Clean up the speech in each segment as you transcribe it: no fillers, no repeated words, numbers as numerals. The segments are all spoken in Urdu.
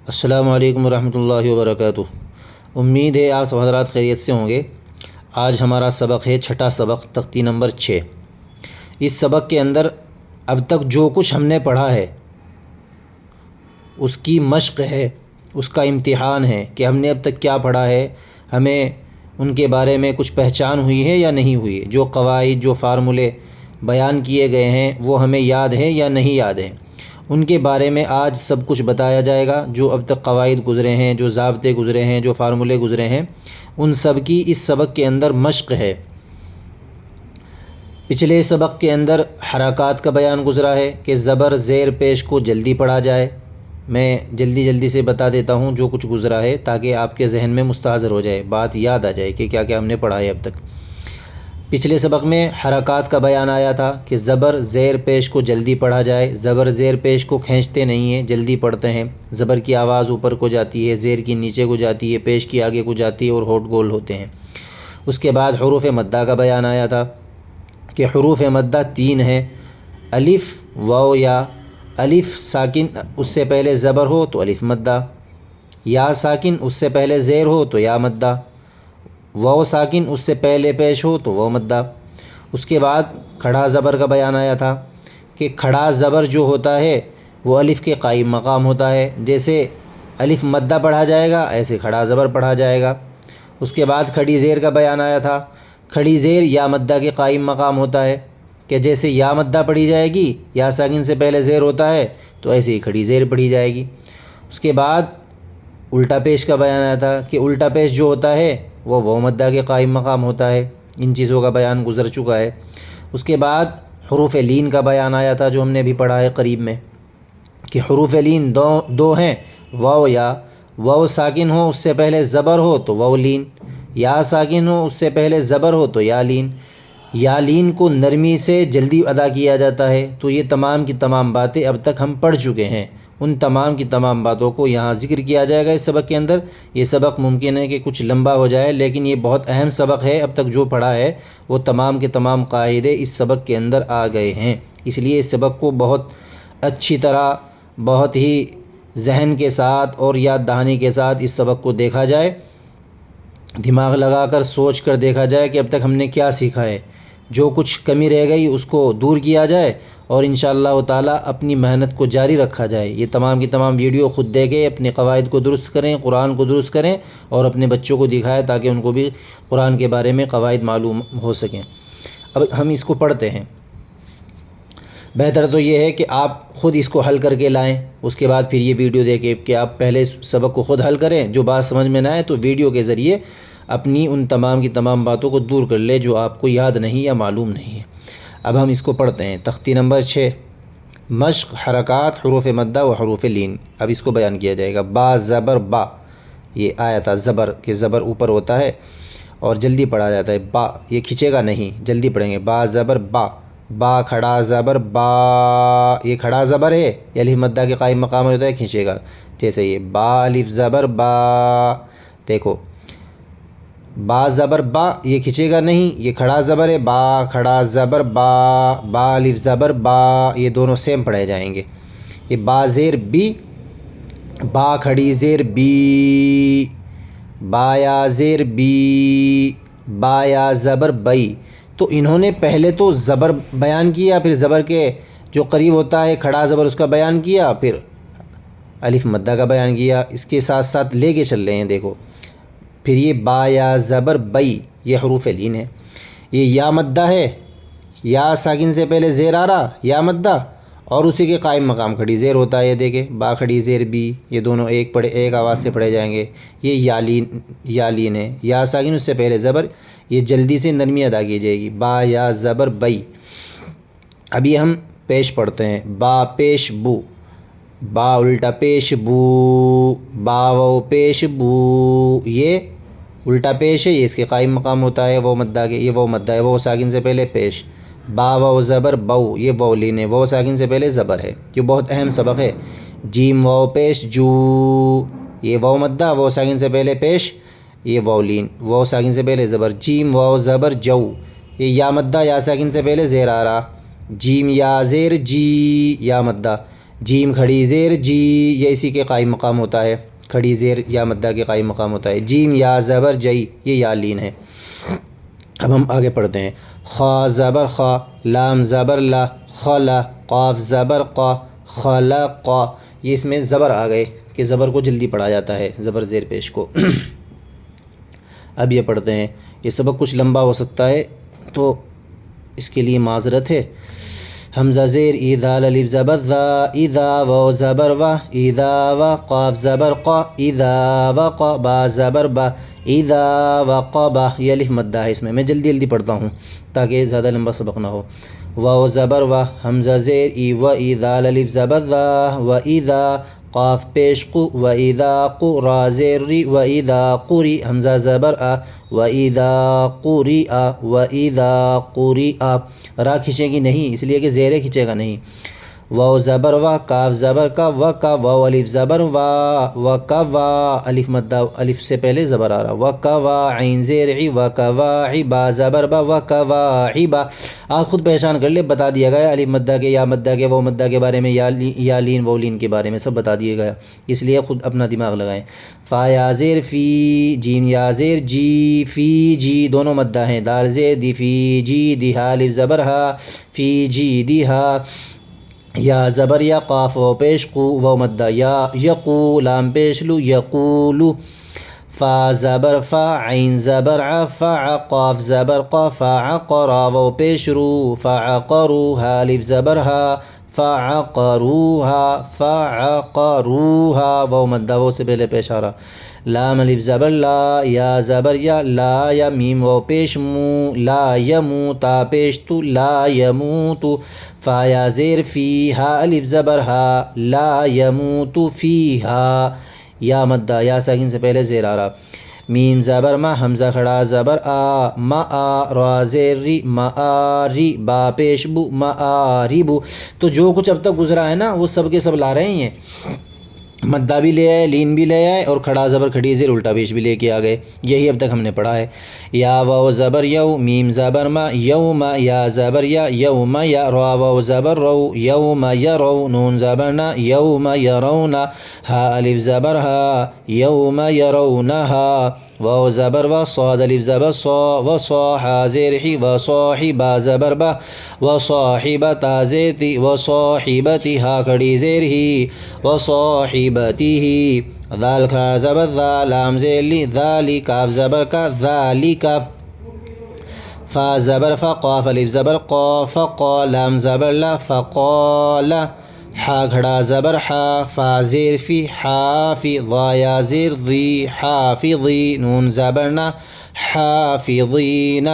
السلام علیکم ورحمۃ اللہ وبرکاتہ۔ امید ہے آپ سب حضرات خیریت سے ہوں گے۔ آج ہمارا سبق ہے چھٹا سبق، تختی نمبر 6۔ اس سبق کے اندر اب تک جو کچھ ہم نے پڑھا ہے اس کی مشق ہے، اس کا امتحان ہے کہ ہم نے اب تک کیا پڑھا ہے، ہمیں ان کے بارے میں کچھ پہچان ہوئی ہے یا نہیں ہوئی ہے، جو قواعد جو فارمولے بیان کیے گئے ہیں وہ ہمیں یاد ہے یا نہیں یاد ہے، ان کے بارے میں آج سب کچھ بتایا جائے گا۔ جو اب تک قواعد گزرے ہیں، جو ضابطے گزرے ہیں، جو فارمولے گزرے ہیں، ان سب کی اس سبق کے اندر مشق ہے۔ پچھلے سبق کے اندر حرکات کا بیان گزرا ہے کہ زبر زیر پیش کو جلدی پڑھا جائے۔ میں جلدی سے بتا دیتا ہوں جو کچھ گزرا ہے تاکہ آپ کے ذہن میں مستحضر ہو جائے، بات یاد آ جائے کہ کیا کیا ہم نے پڑھا ہے اب تک۔ پچھلے سبق میں حرکات کا بیان آیا تھا کہ زبر زیر پیش کو جلدی پڑھا جائے۔ زبر زیر پیش کو کھینچتے نہیں ہیں، جلدی پڑھتے ہیں۔ زبر کی آواز اوپر کو جاتی ہے، زیر کی نیچے کو جاتی ہے، پیش کی آگے کو جاتی ہے اور ہونٹ گول ہوتے ہیں۔ اس کے بعد حروف مدہ کا بیان آیا تھا کہ حروف مدہ 3 ہیں: الف، واو، یا۔ الف ساکن اس سے پہلے زبر ہو تو الف مدہ، یا ساکن اس سے پہلے زیر ہو تو یا مدہ، واو ساکن اس سے پہلے پیش ہو تو واو مدہ۔ اس کے بعد کھڑا زبر کا بیان آیا تھا کہ کھڑا زبر جو ہوتا ہے وہ الف کے قائم مقام ہوتا ہے، جیسے الف مدہ پڑھا جائے گا ایسے کھڑا زبر پڑھا جائے گا۔ اس کے بعد کھڑی زیر کا بیان آیا تھا، کھڑی زیر یا مدہ کے قائم مقام ہوتا ہے کہ جیسے یا مدہ پڑھی جائے گی، یا ساکن سے پہلے زیر ہوتا ہے تو ایسے ہی کھڑی زیر پڑھی جائے گی۔ اس کے بعد الٹا پیش کا بیان آیا تھا کہ الٹا پیش جو ہوتا ہے وہ واو مدہ کے قائم مقام ہوتا ہے۔ ان چیزوں کا بیان گزر چکا ہے۔ اس کے بعد حروف لین کا بیان آیا تھا جو ہم نے بھی پڑھا ہے قریب میں کہ حروف لین دو ہیں: واو یا۔ واو ساکن ہو اس سے پہلے زبر ہو تو واو لین، یا ساکن ہو اس سے پہلے زبر ہو تو یا لین۔ یا لین کو نرمی سے جلدی ادا کیا جاتا ہے۔ تو یہ تمام کی تمام باتیں اب تک ہم پڑھ چکے ہیں، ان تمام کی تمام باتوں کو یہاں ذکر کیا جائے گا اس سبق کے اندر۔ یہ سبق ممکن ہے کہ کچھ لمبا ہو جائے لیکن یہ بہت اہم سبق ہے۔ اب تک جو پڑھا ہے وہ تمام کے تمام قاعدے اس سبق کے اندر آ گئے ہیں، اس لیے اس سبق کو بہت اچھی طرح، بہت ہی ذہن کے ساتھ اور یاد دہانی کے ساتھ اس سبق کو دیکھا جائے، دماغ لگا کر سوچ کر دیکھا جائے کہ اب تک ہم نے کیا سیکھا ہے۔ جو کچھ کمی رہ گئی اس کو دور کیا جائے اور انشاءاللہ تعالی اپنی محنت کو جاری رکھا جائے۔ یہ تمام کی تمام ویڈیو خود دیکھیں، اپنے قواعد کو درست کریں، قرآن کو درست کریں اور اپنے بچوں کو دکھائیں تاکہ ان کو بھی قرآن کے بارے میں قواعد معلوم ہو سکیں۔ اب ہم اس کو پڑھتے ہیں۔ بہتر تو یہ ہے کہ آپ خود اس کو حل کر کے لائیں، اس کے بعد پھر یہ ویڈیو دیکھیں کہ آپ پہلے اس سبق کو خود حل کریں۔ جو بات سمجھ میں نہ آئے تو ویڈیو کے ذریعے اپنی ان تمام کی تمام باتوں کو دور کر لے جو آپ کو یاد نہیں یا معلوم نہیں ہے۔ اب ہم اس کو پڑھتے ہیں۔ تختی نمبر 6، مشق حرکات حروف مدہ و حروف لین۔ اب اس کو بیان کیا جائے گا۔ با زبر با، یہ آیا تھا زبر کہ زبر اوپر ہوتا ہے اور جلدی پڑھا جاتا ہے۔ با یہ کھنچے گا نہیں، جلدی پڑھیں گے۔ با زبر با، با کھڑا زبر با، یہ کھڑا زبر ہے، یہ الف مدہ کے قائم مقام ہوتا ہے، کھنچے گا جیسے یہ با الف زبر با۔ دیکھو با زبر با، یہ کھنچے گا نہیں، یہ کھڑا زبر ہے، با کھڑا زبر با، با الف زبر با، یہ دونوں سیم پڑھے جائیں گے۔ یہ با زیر بی، با کھڑی زیر بی، با یا زیر بی، با یا زبر بئی۔ تو انہوں نے پہلے تو زبر بیان کیا، پھر زبر کے جو قریب ہوتا ہے کھڑا زبر اس کا بیان کیا، پھر الف مدہ کا بیان کیا، اس کے ساتھ ساتھ لے کے چل رہے ہیں۔ دیکھو پھر یہ با یا زبر بئی، یہ حروف لین ہے۔ یہ یا مدہ ہے، یا ساکن سے پہلے زیر آ رہا، یا مدہ، اور اسی کے قائم مقام کھڑی زیر ہوتا ہے۔ یہ دیکھیں با کھڑی زیر بی، یہ دونوں ایک آواز سے پڑھے جائیں گے۔ یہ یا لین ہے، یا ساکن اس سے پہلے زبر، یہ جلدی سے نرمی ادا کی جائے گی۔ با یا زبر بئی۔ اب یہ ہم پیش پڑھتے ہیں۔ با پیش بو، با الٹا پیش بو، با واو پیش بو، یہ الٹا پیش ہے، یہ اس کے قائم مقام ہوتا ہے واو مدہ کے، یہ واو مدہ ہے، واو ساکن سے پہلے پیش۔ با واو زبر بو، یہ واو لین ہے، واو ساکن سے پہلے زبر ہے، یہ بہت اہم سبق ہے۔ جیم واو پیش جو، یہ واو مدہ، واو ساکن سے پہلے پیش، یہ واو لین، واو ساکن سے پہلے زبر۔ جیم واو زبر جو، یہ یا مدہ، یا ساکن سے پہلے زیر آ رہا، جیم یا زیر جی، یا مدہ۔ جیم کھڑی زیر جی، یہ اسی کے قائم مقام ہوتا ہے، کھڑی زیر یا مدہ کے قائم مقام ہوتا ہے۔ جیم یا زبر جئی، یہ یا لین ہے۔ اب ہم آگے پڑھتے ہیں۔ خا زبر خا، لام زبر لا، خلا، قاف زبر قا، خلق، یہ اس میں زبر آ گئے کہ زبر کو جلدی پڑھا جاتا ہے، زبر زیر پیش کو۔ اب یہ پڑھتے ہیں، یہ سبق کچھ لمبا ہو سکتا ہے تو اس کے لیے معذرت ہے۔ حمزہ زیر ای دال الف زبر ذا، اذا واو زبر وا، اذا وا، قاف زبر قا، اذا وقا، با زبر با، اذا وقبا، یہ الف مدہ ہے اس میں جلدی پڑھتا ہوں تاکہ زیادہ لمبا سبق نہ ہو۔ واو زبر وا، حمزہ زیر ای و ای دال الف زبر ذا، و اذا، قاف پیش قو، و اذا قو، را زیر ری، و اذا قری، حمزہ زبر آ، و اذا قری آ، و اذا قری آ، را کھنچے گی نہیں اس لیے کہ زیرے کھنچے گا نہیں۔ واو زبر وا، کاف زبر کا، و کا، واو الف زبر وا، و کا وا، الف مدہ الف سے پہلے زبر آ رہا، و کا وا، عین زیر عی، و کا وا عی، با زبر با، و کا وا عی با۔ آپ خود پہچان کر لے، بتا دیا گیا الف مدہ کے، یا مدہ کے، واو مدہ کے بارے میں، یا لین واو لین کے بارے میں سب بتا دیا گیا، اس لیے خود اپنا دماغ لگائیں۔ فا یا زیر فی، جیم یا زیر جی، فی جی دونوں مدہ ہیں، دال زیر دی، فی جی دی، ہا الف زبر ہا، فی جی دی ہا، یا زبر یا، قاف و پیش قو، واو مدہ، یا یقو، لام پیش لو، یقولو، فا زبر فا، عین زبر ع، فع، قاف زبر قا، فعقرا، واو پیش رو، فعقرو، ہا الف زبر ہا، فعقروها، فعقروها، واو مدہ واو سے پہلے پیش آ رہا، لام الف زبر لا، یا زبر یا، لا یا، میم واو پیش مو، لا یمو، تا پیش تو، لا یموتو، فا یا زیر فی، ہا الف زبر ہا، لا یموت فیہا، یا مدہ یا ساکن سے پہلے زیر آ رہا، میم زبر ما، حمزہ کھڑا زبر آ، ما آ، را زیر ری، ما آ ری، با پیش بو، ما آ ری بو۔ تو جو کچھ اب تک گزرا ہے نا وہ سب کے سب لا رہے ہیں، مدہ بھی لے آئے، لین بھی لے آئے، اور کھڑا زبر کھڑی زیر الٹا پیش بھی لے کے آ گئے، یہی اب تک ہم نے پڑھا ہے۔ یا واو زبر یو، میم زبر ما، یوم، یا زبر یا، یوم یا، را واو زبر رو، یوم یرو، نون زبر نا، یوم یرونا، ہا الف زبر ہا، یوم یرونہا، واو زبر و، صاد الف زبر صا، و صاحا زیر حی، و صاحبا زبر با، و صاحبتا زیر تی، و صاحبتی، ہا کھڑی زیر ہی، و صاحبتی ہی، ذال کھڑا زبر ذا، لام زیر لی، ذالی، کاف زبر کا، ذالکا، فا زبر فا، قاف الف زبر قا، فقا، لام زبر لا، فقال، حا کھڑا زبر حا، فا زیر فی، حافی، ضا یا زیر ضی، حافظی، نون زبر نا، حافظین،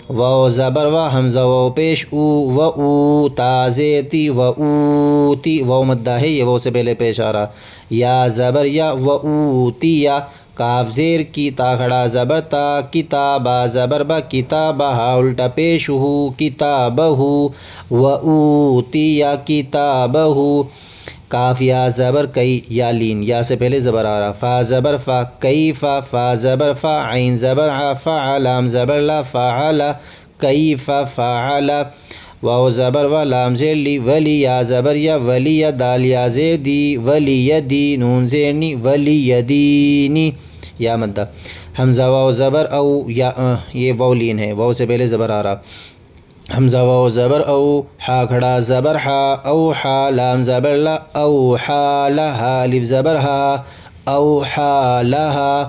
واو زبر و، حمزہ واو پیش او، و او، تا زیر تی، و اوتی، واو مدہ ہے یہ واو سے پہلے پیش آ رہا، یا زبر یا، و اوتیا، کاف زیر کی، تا کھڑا زبر تا، کتابا زبر با، کتابہ، ہا الٹا پیش ہو، کتابہ، و اوتیا کتابہ، کاف یا زبر کئی، یا لین، یا سے پہلے زبر آ رہا، فا زبر فا، کیفا، فا زبر فا، عین زبر ع، فع، لام زبر لا، فعل، کیفا فعل، واو زبر و، لام زیر لی، ولی، یا زبر یا، ولی، دال یا زیر دی، ولی دی، نون زیر نی، ولی دینی، یا مدہ، حمزہ واو زبر او، یا یہ واو لین ہے، واو سے پہلے زبر آ رہا، حمزہ واو زبر او، حا کھڑا زبر حا، او حا، لام زبر لا، او حا لہا، الف زبر ہا، او حا لہا،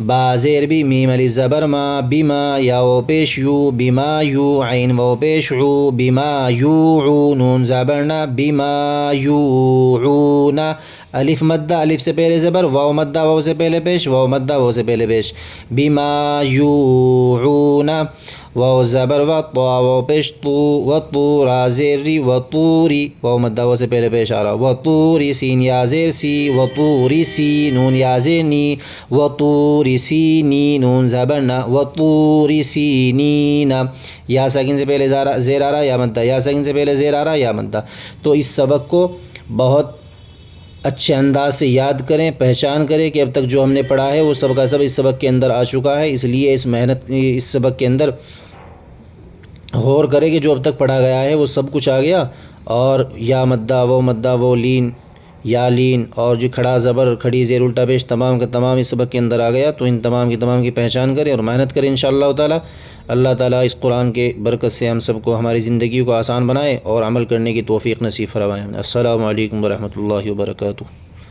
با زیر بی، میم الف زبر ما، بما، یا واو پیش یو، بما یو، عین واو پیش عو، بما یوعو، نون زبر نا، بما یوعون، الف مدہ الف سے پہلے زبر، واو مدہ واو سے پہلے پیش، واو مدہ واو سے پہلے پیش، بما یوعون، واو زبر و، طا واو پیش طو، و طو، را زیر ری، و طوری، واو مدہ واو سے پہلے پیش آ رہا، و طوری، سین یا زیر سی، و طوری سی، نون یا زیر نی، و طوری سینی، نون زبر نا، و طوری سینین، یا ساکن سے پہلے زیر آ رہا، یا مدہ، یا ساکن سے پہلے زیر آ رہا، یا مدہ۔ تو اس سبق کو بہت اچھے انداز سے یاد کریں، پہچان کریں کہ اب تک جو ہم نے پڑھا ہے وہ سب کا سب اس سبق کے اندر آ چکا ہے، اس لیے اس سبق کے اندر غور کریں کہ جو اب تک پڑھا گیا ہے وہ سب کچھ آ گیا، اور یا مدہ وہ مدہ وہ لین یا لین اور جو کھڑا زبر کھڑی زیر الٹا پیش تمام کا تمام اس سبق کے اندر آ گیا، تو ان تمام کی پہچان کریں اور محنت کریں انشاءاللہ تعالی۔ اللہ تعالیٰ اس قرآن کے برکت سے ہم سب کو ہماری زندگی کو آسان بنائے اور عمل کرنے کی توفیق نصیب فرمائے۔ السلام علیکم ورحمۃ اللہ وبرکاتہ۔